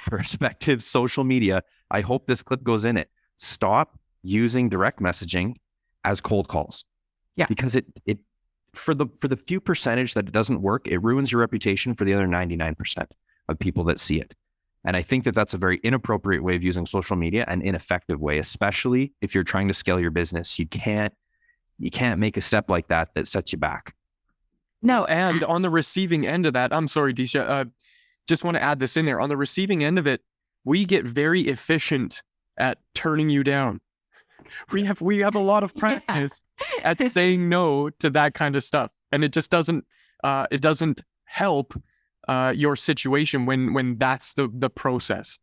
prospective social media, I hope this clip goes in it. Stop using direct messaging as cold calls. Yeah. Because it for the few percentage that it doesn't work, it ruins your reputation for the other 99% of people that see it. And I think that that's a very inappropriate way of using social media, an ineffective way, especially if you're trying to scale your business. You can't make a step like that sets you back. No, and on the receiving end of that, I'm sorry, Deasha, just want to add this in there. On the receiving end of it, we get very efficient at turning you down. We have a lot of practice at saying no to that kind of stuff, and it just doesn't help your situation when that's the process.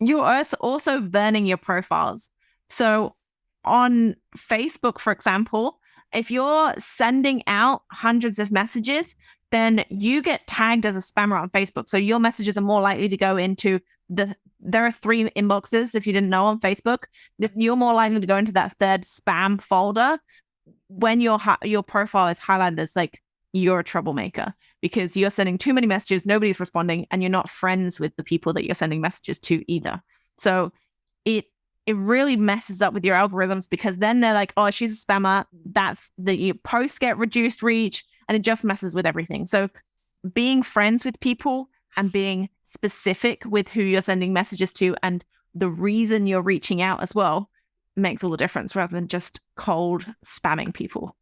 You're also burning your profiles. So on Facebook, for example, if you're sending out hundreds of messages, then you get tagged as a spammer on Facebook. So your messages are more likely to go into there are 3 inboxes, if you didn't know, on Facebook. You're more likely to go into that third spam folder when your profile is highlighted as like you're a troublemaker, because you're sending too many messages, nobody's responding, and you're not friends with the people that you're sending messages to either. So it really messes up with your algorithms, because then they're like, oh, she's a spammer. Your posts get reduced reach, and it just messes with everything. So being friends with people and being specific with who you're sending messages to and the reason you're reaching out as well makes all the difference, rather than just cold spamming people.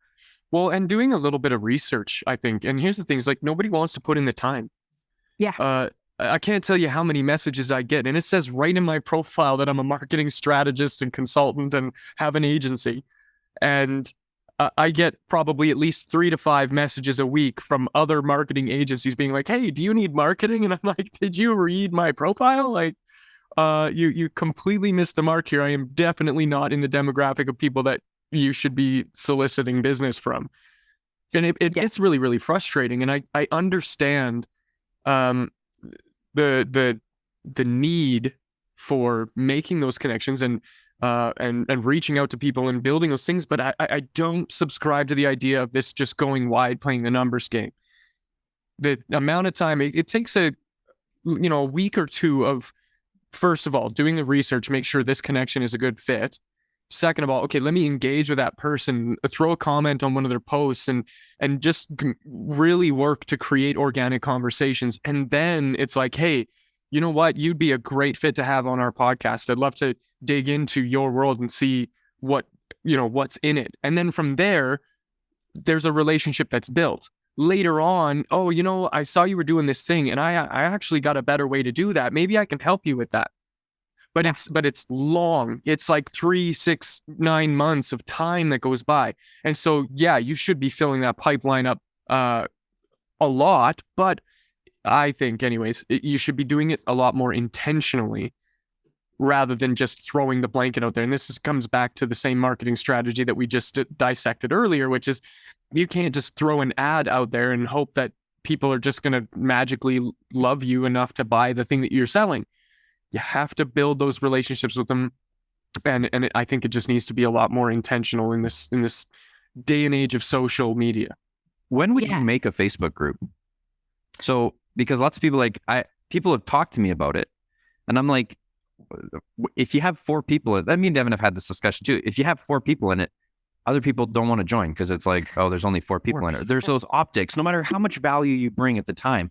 Well, and doing a little bit of research, I think. And here's the thing, is like, nobody wants to put in the time. Yeah. I can't tell you how many messages I get, and it says right in my profile that I'm a marketing strategist and consultant and have an agency. And I get probably at least 3 to 5 messages a week from other marketing agencies being like, hey, do you need marketing? And I'm like, did you read my profile? Like, you completely missed the mark here. I am definitely not in the demographic of people that you should be soliciting business from. And it's really, really frustrating. And I understand the need for making those connections and reaching out to people and building those things, but I don't subscribe to the idea of this just going wide, playing the numbers game. The amount of time it takes a week or two of, first of all, doing the research, make sure this connection is a good fit. Second of all, okay, let me engage with that person, throw a comment on one of their posts, and just really work to create organic conversations. And then it's like, hey, you know what? You'd be a great fit to have on our podcast. I'd love to dig into your world and see what's in it. And then from there, there's a relationship that's built. Later on, oh, I saw you were doing this thing, and I actually got a better way to do that. Maybe I can help you with that. But it's long. It's like 3, 6, 9 months of time that goes by. And so, yeah, you should be filling that pipeline up a lot. But I think, anyways, you should be doing it a lot more intentionally rather than just throwing the blanket out there. And comes back to the same marketing strategy that we just dissected earlier, which is you can't just throw an ad out there and hope that people are just going to magically love you enough to buy the thing that you're selling. You have to build those relationships with them. And I think it just needs to be a lot more intentional in this day and age of social media. When would you make a Facebook group? So, because lots of people people have talked to me about it, and I'm like, if you have 4 people, I mean, Devin, I've had this discussion too. If you have 4 people in it, other people don't want to join because it's like, oh, there's only 4 people in it. There's those optics, no matter how much value you bring at the time,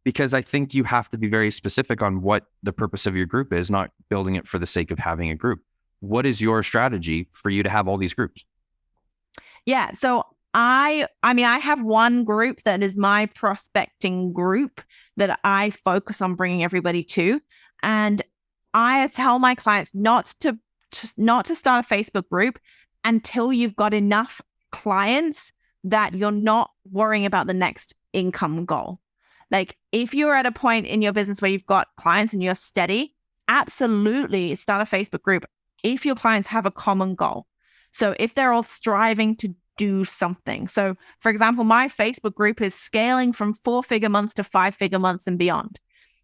because I think you have to be very specific on what the purpose of your group is, not building it for the sake of having a group. What is your strategy for you to have all these groups? Yeah. So I mean, I have one group that is my prospecting group that I focus on bringing everybody to. And I tell my clients not to start a Facebook group until you've got enough clients that you're not worrying about the next income goal. Like if you're at a point in your business where you've got clients and you're steady, absolutely start a Facebook group if your clients have a common goal. So if they're all striving to do something. So for example, my Facebook group is scaling from 4-figure months to 5-figure months and beyond,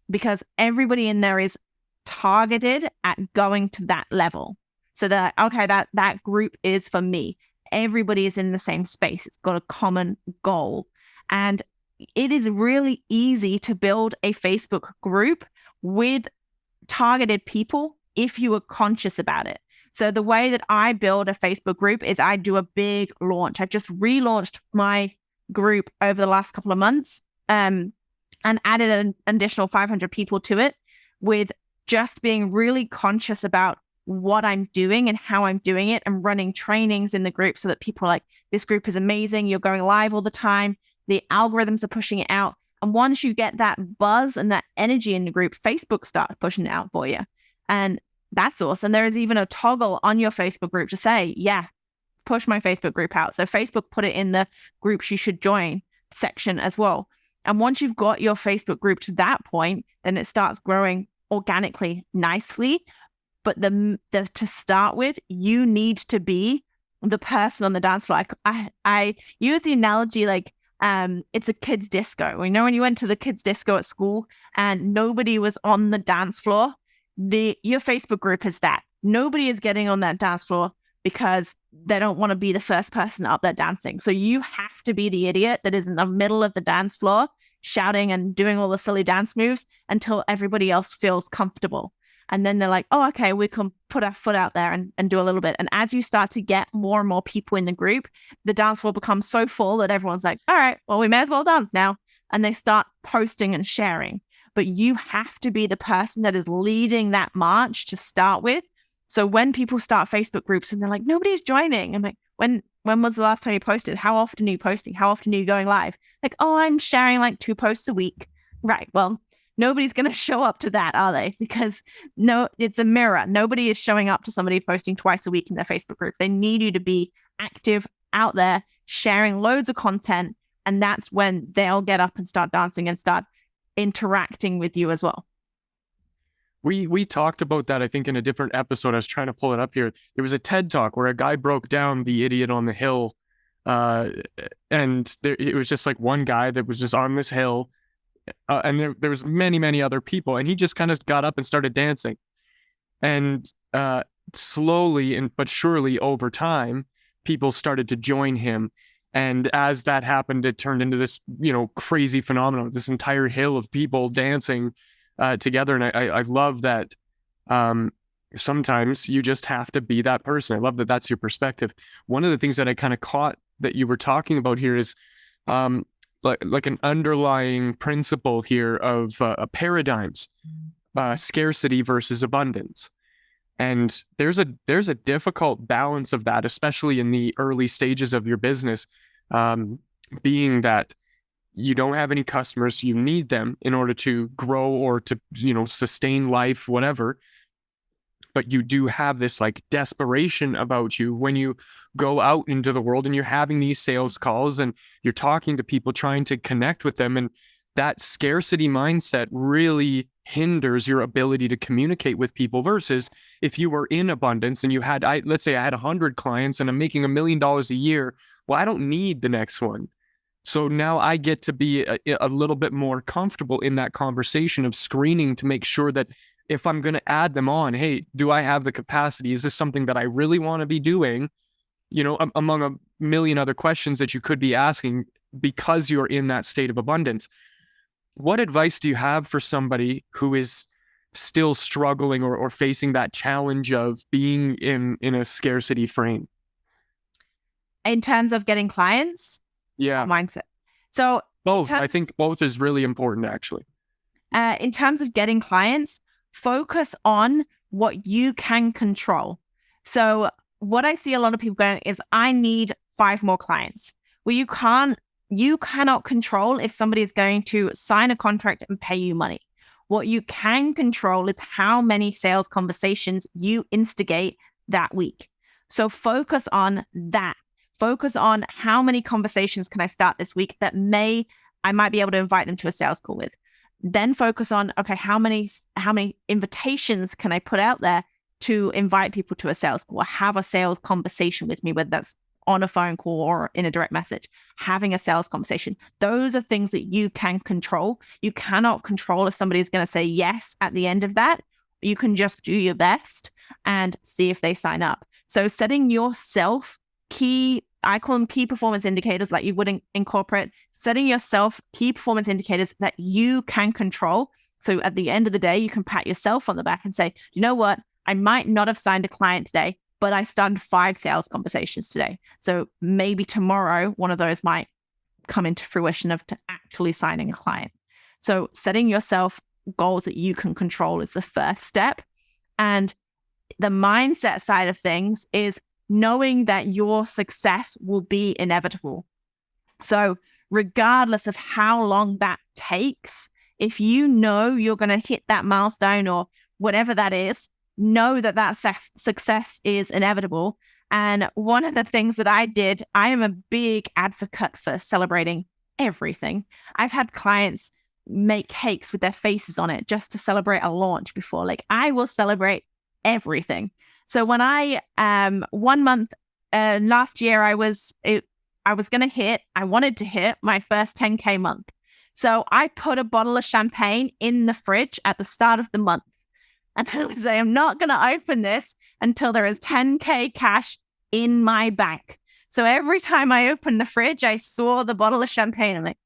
because everybody in there is targeted at going to that level. So that, okay, that group is for me. Everybody is in the same space. It's got a common goal. And it is really easy to build a Facebook group with targeted people if you are conscious about it. So the way that I build a Facebook group is I do a big launch. I just relaunched my group over the last couple of months and added an additional 500 people to it, with just being really conscious about what I'm doing and how I'm doing it, and running trainings in the group so that people are like, this group is amazing. You're going live all the time. The algorithms are pushing it out. And once you get that buzz and that energy in the group, Facebook starts pushing it out for you. And that's awesome. There is even a toggle on your Facebook group to say, yeah, push my Facebook group out. So Facebook put it in the groups you should join section as well. And once you've got your Facebook group to that point, then it starts growing organically, nicely. But to start with, you need to be the person on the dance floor. I use the analogy like it's a kids' disco. You know, when you went to the kids' disco at school and nobody was on the dance floor, your Facebook group is that. Nobody is getting on that dance floor because they don't want to be the first person up there dancing. So you have to be the idiot that is in the middle of the dance floor shouting and doing all the silly dance moves until everybody else feels comfortable. And then they're like, oh, okay, we can put our foot out there and do a little bit. And as you start to get more and more people in the group, the dance floor becomes so full that everyone's like, all right, well, we may as well dance now. And they start posting and sharing. But you have to be the person that is leading that march to start with. So when people start Facebook groups and they're like, nobody's joining, I'm like, when was the last time you posted? How often are you posting? How often are you going live? Like, oh, I'm sharing like 2 posts a week. Right. Well, nobody's going to show up to that, are they? Because no, it's a mirror. Nobody is showing up to somebody posting twice a week in their Facebook group. They need you to be active out there, sharing loads of content. And that's when they'll get up and start dancing and start interacting with you as well. We talked about that, I think, in a different episode. I was trying to pull it up here. There was a TED Talk where a guy broke down the idiot on the hill. It was just like one guy that was just on this hill. And there was many other people. And he just kind of got up and started dancing. And slowly but surely over time, people started to join him. And as that happened, it turned into this, crazy phenomenon, this entire hill of people dancing together. And I love that sometimes you just have to be that person. I love that that's your perspective. One of the things that I kind of caught that you were talking about here is like an underlying principle here of paradigms, scarcity versus abundance. And there's a difficult balance of that, especially in the early stages of your business, being that you don't have any customers, you need them in order to grow or to, sustain life, whatever. But you do have this like desperation about you when you go out into the world and you're having these sales calls and you're talking to people, trying to connect with them. And that scarcity mindset really hinders your ability to communicate with people, versus if you were in abundance and you had, let's say I had 100 clients and I'm making $1 million a year. Well, I don't need the next one. So now I get to be a little bit more comfortable in that conversation of screening to make sure that if I'm going to add them on, hey, do I have the capacity? Is this something that I really want to be doing? Among a million other questions that you could be asking because you're in that state of abundance. What advice do you have for somebody who is still struggling or facing that challenge of being in a scarcity frame? In terms of getting clients? Yeah. Mindset. So both. I think both is really important, actually. In terms of getting clients, focus on what you can control. So what I see a lot of people going is, I need 5 more clients. Well, you cannot control if somebody is going to sign a contract and pay you money. What you can control is how many sales conversations you instigate that week. So focus on that. Focus on how many conversations can I start this week that I might be able to invite them to a sales call with. Then focus on, okay, how many invitations can I put out there to invite people to a sales call or have a sales conversation with me, whether that's on a phone call or in a direct message, having a sales conversation. Those are things that you can control. You cannot control if somebody is going to say yes at the end of that. You can just do your best and see if they sign up. So setting yourself I call them key performance indicators, like you would incorporate, setting yourself key performance indicators that you can control. So at the end of the day, you can pat yourself on the back and say, you know what? I might not have signed a client today, but I started 5 sales conversations today. So maybe tomorrow, one of those might come into fruition of to actually signing a client. So setting yourself goals that you can control is the first step. And the mindset side of things is knowing that your success will be inevitable. So regardless of how long that takes, if you know you're going to hit that milestone or whatever that is, know that success is inevitable. And one of the things that I did, I am a big advocate for celebrating everything. I've had clients make cakes with their faces on it just to celebrate a launch before. Like, I will celebrate everything. So when I, 1 month last year, I wanted to hit my first 10K month. So I put a bottle of champagne in the fridge at the start of the month. And I would say, I'm not going to open this until there is 10K cash in my bank. So every time I opened the fridge, I saw the bottle of champagne. I'm like,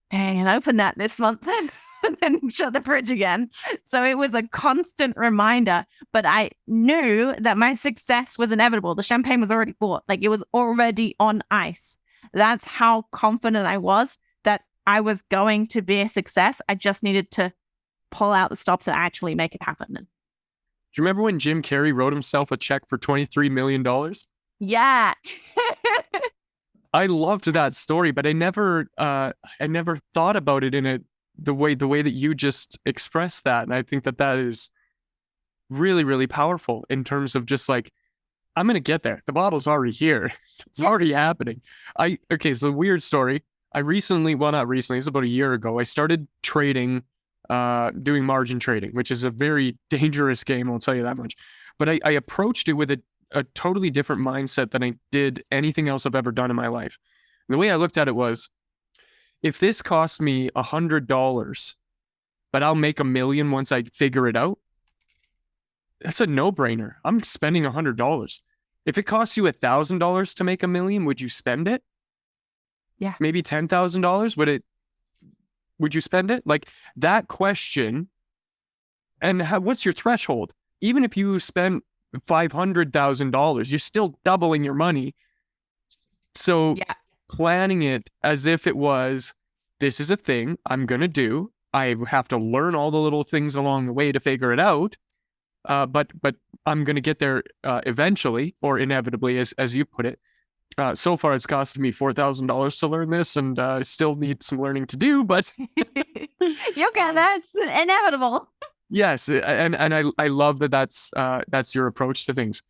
hey, and open that this month then. And then shut the fridge again. So it was a constant reminder, but I knew that my success was inevitable. The champagne was already bought. Like, it was already on ice. That's how confident I was that I was going to be a success. I just needed to pull out the stops and actually make it happen. Do you remember when Jim Carrey wrote himself a check for $23 million? Yeah. I loved that story, but I never thought about it in the way that you just expressed that. And I think that is really, really powerful in terms of just like, I'm going to get there. The bottle's already here. It's already happening. So weird story. Not recently, it's about a year ago, I started trading, doing margin trading, which is a very dangerous game. I'll tell you that much. But I approached it with a totally different mindset than I did anything else I've ever done in my life. And the way I looked at it was, if this costs me $100, but I'll make $1 million once I figure it out, that's a no-brainer. I'm spending $100. If it costs you $1,000 to make $1 million, would you spend it? Yeah. Maybe $10,000? Would you spend it? Like, that question. And what's your threshold? Even if you spend $500,000, you're still doubling your money. So yeah. Planning it as if it was, this is a thing I'm going to do. I have to learn all the little things along the way to figure it out. But I'm going to get there eventually, or inevitably, as you put it. So far, it's costed me $4,000 to learn this, and I still need some learning to do, but you'll get there. It's inevitable. Yes, and I love that's your approach to things.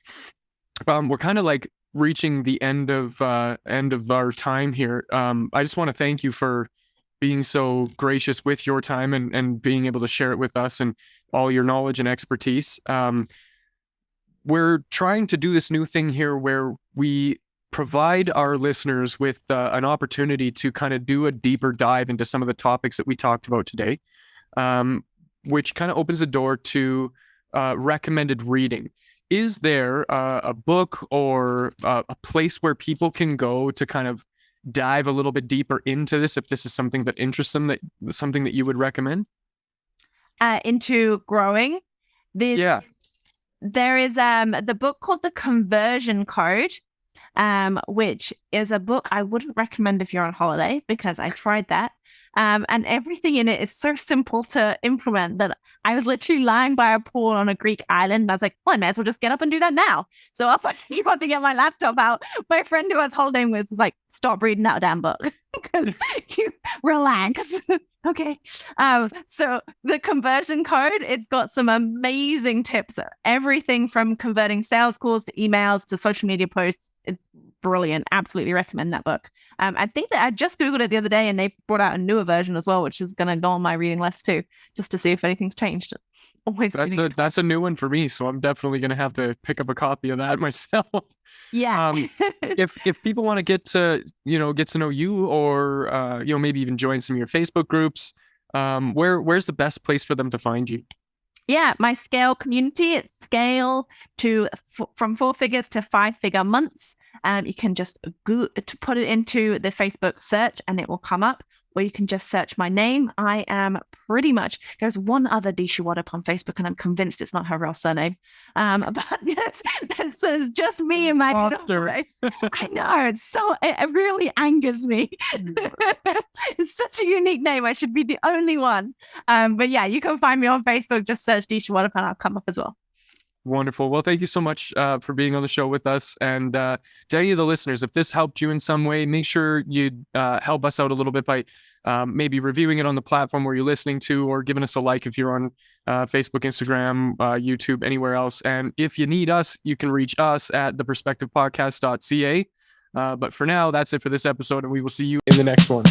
We're kind of like reaching the end of our time here. I just want to thank you for being so gracious with your time and being able to share it with us and all your knowledge and expertise. We're trying to do this new thing here where we provide our listeners with an opportunity to kind of do a deeper dive into some of the topics that we talked about today, which kind of opens the door to recommended reading. Is there a book or a place where people can go to kind of dive a little bit deeper into this, if this is something that interests them, something that you would recommend? Into growing? Yeah. There is the book called The Conversion Code, which is a book I wouldn't recommend if you're on holiday, because I tried that. And everything in it is so simple to implement that I was literally lying by a pool on a Greek island. And I was like, well, I may as well just get up and do that now. So off I tried to get my laptop out. My friend who I was holidaying with was like, stop reading that damn book. Because you relax. Okay. So the Conversion Code, it's got some amazing tips. Everything from converting sales calls to emails to social media posts. It's brilliant. Absolutely recommend that book. I think that I just Googled it the other day and they brought out a newer version as well, which is going to go on my reading list too, just to see if anything's changed. Always that's a new one for me, so I'm definitely going to have to pick up a copy of that myself. Yeah. If people want to get to know you, or maybe even join some of your Facebook groups, where's the best place for them to find you? Yeah, my Scale community, it's Scale from 4 figures to 5-figure months. You can just put it into the Facebook search and it will come up, or you can just search my name. I am pretty much, there's one other Deasha Waddap on Facebook and I'm convinced it's not her real surname. But yes, it's just me and my monster. I know, it really angers me. It's such a unique name. I should be the only one. But yeah, you can find me on Facebook. Just search Deasha Waddap and I'll come up as well. Wonderful. Well, thank you so much for being on the show with us. And to any of the listeners, if this helped you in some way, make sure you help us out a little bit by maybe reviewing it on the platform where you're listening to, or giving us a like if you're on Facebook, Instagram, YouTube, anywhere else. And if you need us, you can reach us at theperspectivepodcast.ca. But for now, that's it for this episode, and we will see you in the next one.